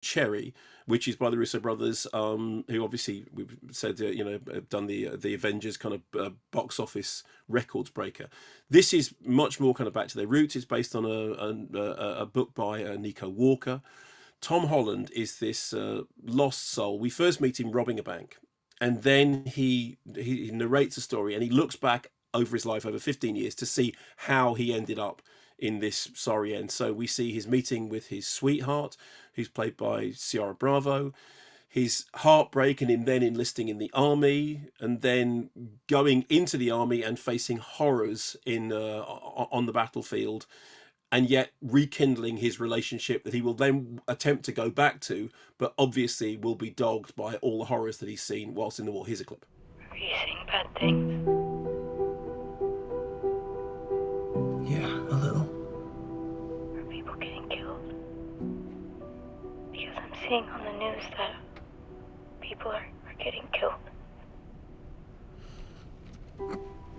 Cherry, which is by the Russo brothers, who obviously we've said have done the Avengers kind of box office records breaker. This is much more kind of back to their roots. It's based on a book by Nico Walker. Tom Holland is this lost soul. We first meet him robbing a bank, and then he narrates a story, and he looks back over his life over 15 years to see how he ended up in this sorry end. So we see his meeting with his sweetheart, who's played by Ciara Bravo, his heartbreak and him then enlisting in the army, and then going into the army and facing horrors in on the battlefield, and yet rekindling his relationship that he will then attempt to go back to, but obviously will be dogged by all the horrors that he's seen whilst in the war. Here's a clip. Are you seeing bad things? Yeah, a little. Are people getting killed? Because I'm seeing on the news that people are getting killed.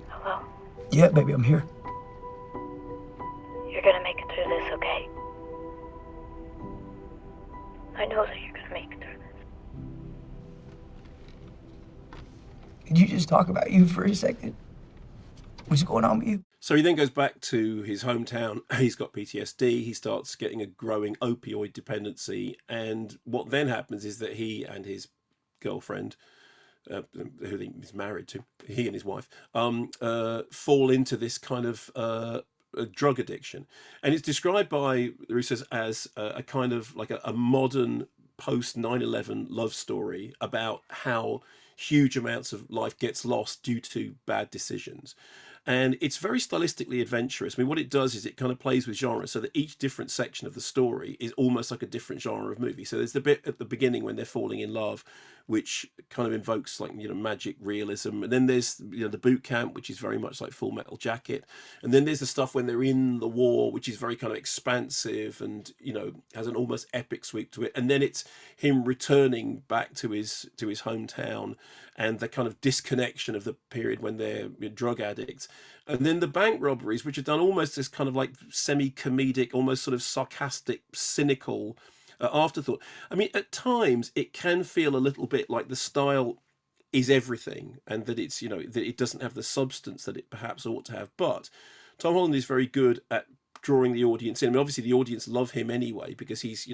Hello? Yeah, baby, I'm here. You're gonna make it through this, okay? I know that you're gonna make it through this. Could you just talk about you for a second? What's going on with you? So he then goes back to his hometown. He's got PTSD. He starts getting a growing opioid dependency. And what then happens is that he and his girlfriend, who he's married to, he and his wife, fall into this kind of a drug addiction. And it's described by the Russos as a kind of like a modern post 9/11 love story about how huge amounts of life gets lost due to bad decisions. And it's very stylistically adventurous. I mean, what it does is it kind of plays with genre so that each different section of the story is almost like a different genre of movie. So there's the bit at the beginning when they're falling in love, which kind of invokes like, magic realism. And then there's, the boot camp, which is very much like Full Metal Jacket. And then there's the stuff when they're in the war, which is very kind of expansive and, has an almost epic sweep to it. And then it's him returning back to his hometown and the kind of disconnection of the period when they're drug addicts. And then the bank robberies, which are done almost as kind of like semi-comedic, almost sort of sarcastic, cynical afterthought. I mean, at times it can feel a little bit like the style is everything, and that it's that it doesn't have the substance that it perhaps ought to have. But Tom Holland is very good at drawing the audience in. I mean, obviously the audience love him anyway because he's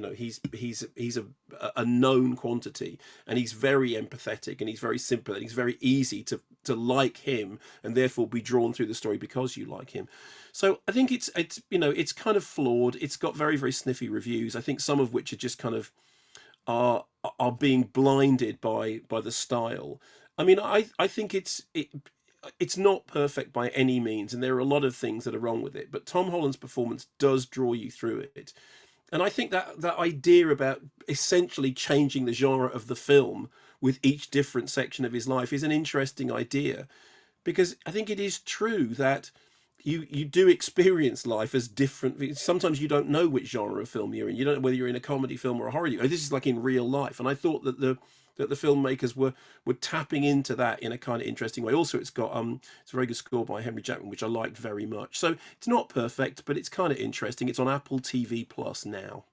a known quantity, and he's very empathetic, and he's very simple, and he's very easy to like him, and therefore be drawn through the story because you like him. So I think it's kind of flawed. It's got very, very sniffy reviews. I think some of which are just kind of are being blinded by the style. I mean, I think it's not perfect by any means, and there are a lot of things that are wrong with it, but Tom Holland's performance does draw you through it. And I think that idea about essentially changing the genre of the film with each different section of his life is an interesting idea, because I think it is true that you do experience life as different. Sometimes you don't know which genre of film you're in. You don't know whether you're in a comedy film or a horror. This is like in real life. And I thought that the filmmakers were tapping into that in a kind of interesting way. Also, it's got it's a very good score by Henry Jackman, which I liked very much. So it's not perfect, but it's kind of interesting. It's on Apple TV Plus now.